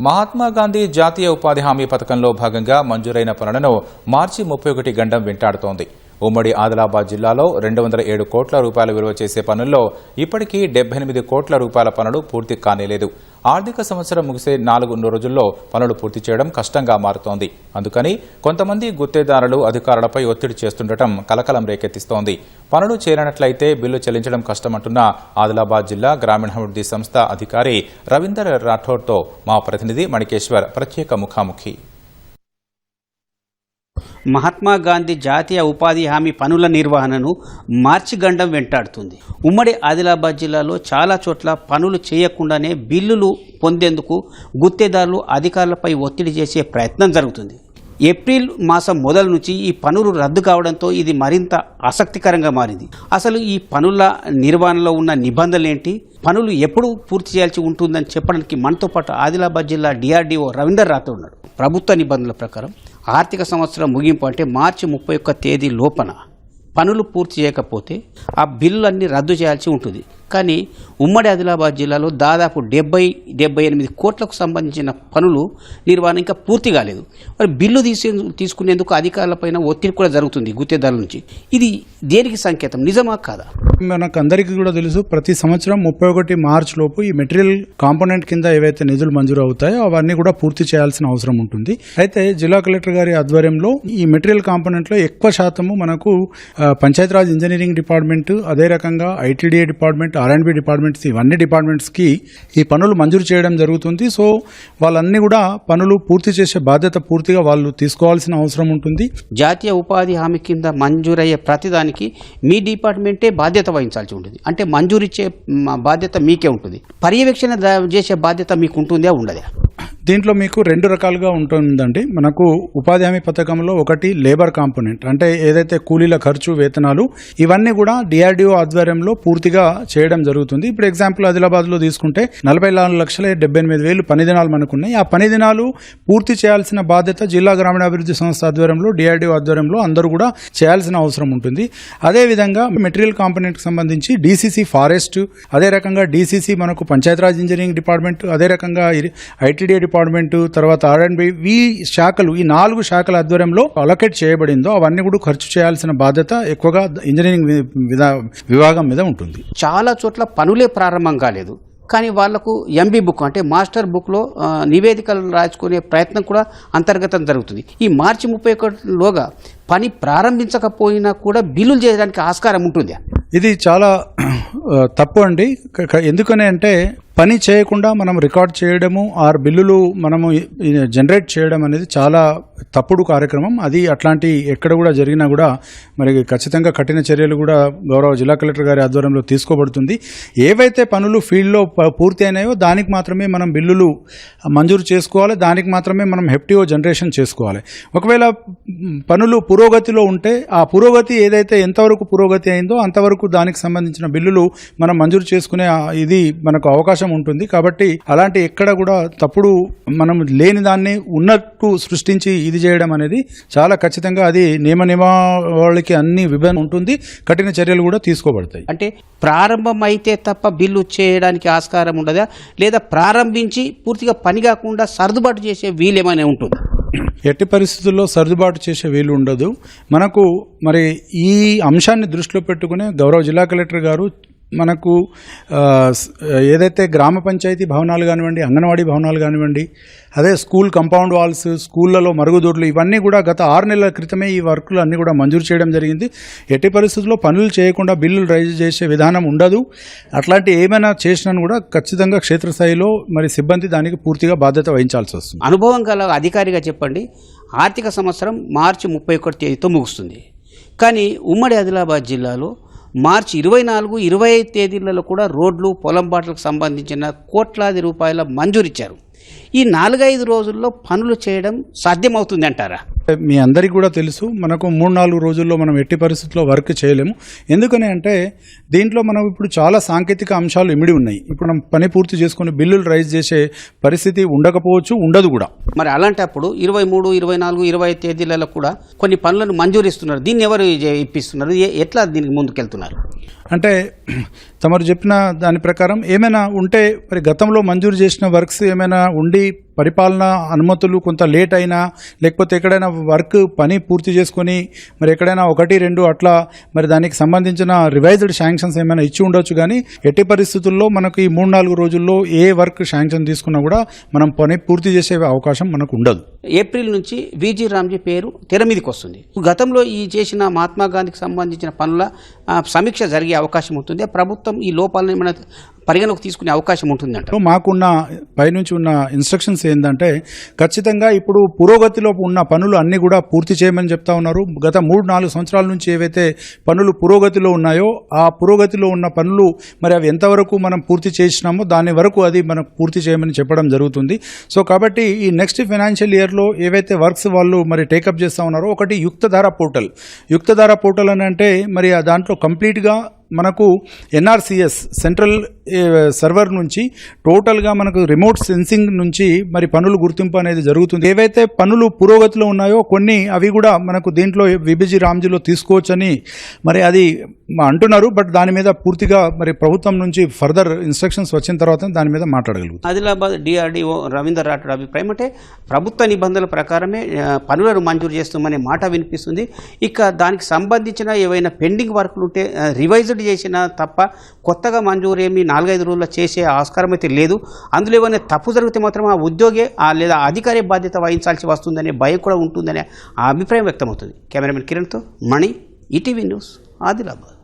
మహాత్మా గాంధీ జాతీయ ఉపాధి హామీ పథకంలో భాగంగా మంజూరైన పనులను మార్చి 31 గండం వెంటాడుతోంది. ఉమ్మడి ఆదిలాబాద్ జిల్లాలో 207 కోట్ల రూపాయల విలువ చేసే పనుల్లో ఇప్పటికీ 78 కోట్ల రూపాయల పనులు పూర్తి కానేలేదు. ఆర్థిక సంవత్సరం ముగిసే 4 రోజుల్లో పనులు పూర్తి చేయడం కష్టంగా మారుతోంది. అందుకని కొంతమంది గుత్తేదారులు అధికారులపై ఒత్తిడి చేస్తుండటం కలకలం రేకెత్తిస్తోంది. పనులు చేరనట్లయితే బిల్లు చెల్లించడం కష్టమంటున్న ఆదిలాబాద్ జిల్లా గ్రామీణాభివృద్ధి సంస్థ అధికారి రవీందర్ రాఠోడ్తో మా ప్రతినిధి మణికేశ్వర్ ప్రత్యేక ముఖాముఖి. మహాత్మా గాంధీ జాతీయ ఉపాధి హామీ పనుల నిర్వహణను మార్చి గండం వెంటాడుతుంది. ఉమ్మడి ఆదిలాబాద్ జిల్లాలో చాలా చోట్ల పనులు చేయకుండానే బిల్లులు పొందేందుకు గుత్తేదారులు అధికారులపై ఒత్తిడి చేసే ప్రయత్నం జరుగుతుంది. ఏప్రిల్ మాసం మొదలు నుంచి ఈ పనులు రద్దు కావడంతో ఇది మరింత ఆసక్తికరంగా మారింది. అసలు ఈ పనుల నిర్వహణలో ఉన్న నిబంధనలు ఏంటి, పనులు ఎప్పుడు పూర్తి చేయాల్సి ఉంటుందని చెప్పడానికి మనతో పాటు ఆదిలాబాద్ జిల్లా డిఆర్డీఓ రవీందర్ రాథోడ్ ఉన్నాడు. ప్రభుత్వ నిబంధనల ప్రకారం ఆర్థిక సంవత్సరం ముగింపు అంటే మార్చి 31 తేదీ లోపల పనులు పూర్తి చేయకపోతే ఆ బిల్లులన్నీ రద్దు చేయాల్సి ఉంటుంది. కానీ ఉమ్మడి ఆదిలాబాద్ జిల్లాలో దాదాపు 78 కోట్లకు సంబంధించిన పనులు నిర్వహణ ఇంకా పూర్తి కాలేదు. మరి బిల్లు తీసుకునేందుకు అధికారులపైన ఒత్తిడి కూడా జరుగుతుంది గుత్తేదారుల నుంచి. ఇది దేనికి సంకేతం, నిజమా కాదా? మనకు అందరికీ కూడా తెలుసు, ప్రతి సంవత్సరం 31 మార్చి లోపు ఈ మెటీరియల్ కాంపోనెంట్ కింద ఏవైతే నిధులు మంజూరు అవుతాయో అవన్నీ కూడా పూర్తి చేయాల్సిన అవసరం ఉంటుంది. అయితే జిల్లా కలెక్టర్ గారి ఆధ్వర్యంలో ఈ మెటీరియల్ కాంపోనెంట్ లో ఎక్కువ శాతము మనకు పంచాయతీరాజ్ ఇంజనీరింగ్ డిపార్ట్మెంట్, అదే రకంగా ఐటీడీఏ డిపార్ట్మెంట్, R&B డిపార్ట్మెంట్స్, ఇవన్నీ డిపార్ట్మెంట్స్కి ఈ పనులు మంజూరు చేయడం జరుగుతుంది. సో వాళ్ళన్నీ కూడా పనులు పూర్తి చేసే బాధ్యత పూర్తిగా వాళ్ళు తీసుకోవాల్సిన అవసరం ఉంటుంది. జాతీయ ఉపాధి హామీ కింద మంజూరయ్యే ప్రతిదానికి మీ డిపార్ట్మెంటే బాధ్యత వహించాల్సి ఉంటుంది. అంటే మంజూరు ఇచ్చే బాధ్యత మీకే ఉంటుంది, పర్యవేక్షణ చేసే బాధ్యత మీకు ఉంటుందా ఉండదా? దీంట్లో మీకు 2 రకాలుగా ఉంటుందండి. మనకు ఉపాధి హామీ పథకంలో ఒకటి లేబర్ కాంపోనెంట్, అంటే ఏదైతే కూలీల ఖర్చు, వేతనాలు ఇవన్నీ కూడా డిఆర్డీఓ ఆధ్వర్యంలో పూర్తిగా చేయడం జరుగుతుంది. ఇప్పుడు ఎగ్జాంపుల్ ఆదిలాబాద్లో తీసుకుంటే 44,78,000 పని దినాలు మనకున్నాయి. ఆ పని దినాలు పూర్తి చేయాల్సిన బాధ్యత జిల్లా గ్రామీణాభివృద్ధి సంస్థ ఆధ్వర్యంలో, డిఆర్డీఓ ఆధ్వర్యంలో అందరూ కూడా చేయాల్సిన అవసరం ఉంటుంది. అదేవిధంగా మెటీరియల్ కాంపోనెంట్కి సంబంధించి డీసీసీ ఫారెస్ట్, అదే రకంగా డీసీసీ మనకు పంచాయతీరాజ్ ఇంజనీరింగ్ డిపార్ట్మెంట్, అదే రకంగా ఐటీడీఏ డిపార్ట్మెంట్, తర్వాత R&B, ఈ శాఖలు, ఈ 4 శాఖల ఆధ్వర్యంలో అలొకేట్ చేయబడిందో అవన్నీ కూడా ఖర్చు చేయాల్సిన బాధ్యత ఎక్కువగా ఇంజనీరింగ్ విభాగం మీద ఉంటుంది. చాలా చోట్ల పనులే ప్రారంభం కాలేదు, కానీ వాళ్లకు ఎంబీ బుక్ అంటే మాస్టర్ బుక్లో నివేదికలు రాసుకునే ప్రయత్నం కూడా అంతర్గతం జరుగుతుంది. ఈ మార్చి 31లోగా పని ప్రారంభించకపోయినా కూడా బిల్లులు చేయడానికి ఆస్కారం ఉంటుంది. ఇది చాలా తప్పు అండి. ఎందుకని అంటే పని చేయకుండా మనం రికార్డ్ చేయడము, ఆర్ బిల్లులు మనము జనరేట్ చేయడం అనేది చాలా తప్పుడు కార్యక్రమం. అది అట్లాంటి ఎక్కడ కూడా జరిగినా కూడా మరి ఖచ్చితంగా కఠిన చర్యలు కూడా గౌరవ జిల్లా కలెక్టర్ గారి ఆధ్వర్యంలో తీసుకోబడుతుంది. ఏవైతే పనులు ఫీల్డ్లో పూర్తి అయినాయో దానికి మాత్రమే మనం బిల్లులు మంజూరు చేసుకోవాలి, దానికి మాత్రమే మనం హెప్టిఓ జనరేషన్ చేసుకోవాలి. ఒకవేళ పనులు పురోగతిలో ఉంటే ఆ పురోగతి ఏదైతే ఎంతవరకు పురోగతి అయిందో అంతవరకు దానికి సంబంధించిన బిల్లులు మనం మంజూరు చేసుకునే ఇది మనకు అవకాశం ఉంటుంది. కాబట్టి అలాంటి ఎక్కడ కూడా తప్పుడు మనం లేని దాన్ని ఉన్నట్టు సృష్టించి ఇది చేయడం అనేది చాలా ఖచ్చితంగా అది నియమావళికి అన్ని విభజన ఉంటుంది, కఠిన చర్యలు కూడా తీసుకోబడతాయి. అంటే ప్రారంభం అయితే తప్ప బిల్లు చేయడానికి ఆస్కారం ఉండదా, లేదా ప్రారంభించి పూర్తిగా పని కాకుండా సర్దుబాటు చేసే వీలేమైనా ఉంటుంది? ఎట్టి పరిస్థితుల్లో సర్దుబాటు చేసే వీలు ఉండదు. మనకు మరి ఈ అంశాన్ని దృష్టిలో పెట్టుకునే గౌరవ జిల్లా కలెక్టర్ గారు మనకు ఏదైతే గ్రామ పంచాయతీ భవనాలు కానివ్వండి, అంగన్వాడీ భవనాలు కానివ్వండి, అదే స్కూల్ కంపౌండ్ వాల్స్, స్కూళ్లలో మరుగుదొడ్లు, ఇవన్నీ కూడా గత 6 నెలల క్రితమే ఈ వర్కులు అన్నీ కూడా మంజూరు చేయడం జరిగింది. ఎట్టి పరిస్థితుల్లో పనులు చేయకుండా బిల్లులు రైజ్ చేసే విధానం ఉండదు. అట్లాంటి ఏమైనా చేసినా కూడా ఖచ్చితంగా క్షేత్రస్థాయిలో మరి సిబ్బంది దానికి పూర్తిగా బాధ్యత వహించాల్సి వస్తుంది. అనుభవం గల అధికారిగా చెప్పండి, ఆర్థిక సంవత్సరం మార్చి 31 తేదీతో ముగుస్తుంది. కానీ ఉమ్మడి ఆదిలాబాద్ జిల్లాలో మార్చి 24, 25 తేదీలలో కూడా రోడ్లు, పొలం బాటలకు సంబంధించిన కోట్లాది రూపాయల మంజూరిచ్చారు. ఈ 4-5 రోజుల్లో పనులు చేయడం సాధ్యమవుతుంది అంటారా? మీ అందరికీ కూడా తెలుసు, మనకు 3-4 రోజుల్లో మనం ఎట్టి పరిస్థితుల్లో వర్క్ చేయలేము. ఎందుకని అంటే దీంట్లో మనం ఇప్పుడు చాలా సాంకేతిక అంశాలు ఇమిడి ఉన్నాయి. ఇప్పుడు మనం పని పూర్తి చేసుకుని బిల్లులు రైజ్ చేసే పరిస్థితి ఉండకపోవచ్చు, ఉండదు కూడా. మరి అలాంటప్పుడు 23, 24, 25 తేదీలలో కూడా కొన్ని పనులను మంజూరిస్తున్నారు. దీన్ని ఎవరు ఇప్పిస్తున్నారు, ఎట్లా దీనికి ముందుకెళ్తున్నారు? అంటే తమరు చెప్పిన దాని ప్రకారం ఏమైనా ఉంటే మరి గతంలో మంజూరు చేసిన వర్క్స్ ఏమైనా ఉండి పరిపాలన అనుమతులు కొంత లేట్ అయినా లేకపోతే ఎక్కడైనా వర్క్ పని పూర్తి చేసుకొని మరి ఎక్కడైనా 1-2 అట్లా మరి దానికి సంబంధించిన రివైజ్డ్ శాంక్షన్స్ ఏమైనా ఇచ్చి ఉండొచ్చు, కానీ ఎట్టి పరిస్థితుల్లో మనకు ఈ 3-4 రోజుల్లో ఏ వర్క్ శాంక్షన్ తీసుకున్నా కూడా మనం పని పూర్తి చేసే అవకాశం మనకు ఉండదు. ఏప్రిల్ నుంచి విజి రామ్జీ పేరు తెర మీదకి వస్తుంది. గతంలో ఈ చేసిన మహాత్మా గాంధీకి సంబంధించిన పనుల సమీక్ష జరిగే అవకాశం ఉంటుంది. ప్రభుత్వం ఈ లోపాలను మన పరిగణలోకి తీసుకునే అవకాశం ఉంటుందంట. మాకున్న పైనుంచి ఉన్న ఇన్స్ట్రక్షన్స్ ఏంటంటే ఖచ్చితంగా ఇప్పుడు పురోగతిలో ఉన్న పనులు అన్ని కూడా పూర్తి చేయమని చెప్తా ఉన్నారు. గత 3-4 సంవత్సరాల నుంచి ఏవైతే పనులు పురోగతిలో ఉన్నాయో ఆ పురోగతిలో ఉన్న పనులు మరి అవి ఎంతవరకు మనం పూర్తి చేసినామో దాని వరకు అది మనం పూర్తి చేయమని చెప్పడం జరుగుతుంది. సో కాబట్టి ఈ నెక్స్ట్ ఫైనాన్షియల్ ఇయర్లో ఏవైతే వర్క్స్ వాళ్ళు మరి టేకప్ చేస్తూ ఉన్నారో, ఒకటి యుక్తధార పోర్టల్ అని అంటే మరి దాంట్లో కంప్లీట్గా మనకు ఎన్ఆర్సిఎస్ సెంట్రల్ సర్వర్ నుంచి టోటల్గా మనకు రిమోట్ సెన్సింగ్ నుంచి మరి పనులు గుర్తింపు అనేది జరుగుతుంది. ఏవైతే పనులు పురోగతిలో ఉన్నాయో కొన్ని అవి కూడా మనకు దీంట్లో విబిజి రామ్జీలో తీసుకోవచ్చని మరి అది అంటున్నారు. బట్ దాని మీద పూర్తిగా మరి ప్రభుత్వం నుంచి ఫర్దర్ ఇన్స్ట్రక్షన్స్ వచ్చిన తర్వాత దాని మీద మాట్లాడగలుగుతాం. ఆదిలాబాద్ డిఆర్డీఓ రవీందర్ రాఠోడ్ అభిప్రాయం అంటే ప్రభుత్వ నిబంధనల ప్రకారమే పనులను మంజూరు చేస్తామనే మాట వినిపిస్తుంది. ఇక దానికి సంబంధించిన ఏవైనా పెండింగ్ వర్క్లు ఉంటే రివైజ్డ్ చేసినా తప్ప కొత్తగా మంజూరు ఏమి 4-5 రోజుల్లో చేసే ఆస్కారం అయితే లేదు. అందులో ఏమైనా తప్పు జరిగితే మాత్రం ఆ ఉద్యోగే లేదా అధికారి బాధ్యత వహించాల్సి వస్తుందనే భయం కూడా ఉంటుందనే ఆ అభిప్రాయం వ్యక్తమవుతుంది. కెమెరామెన్ కిరణ్తో మణి, ఈటీవీ న్యూస్, ఆదిలాబాద్.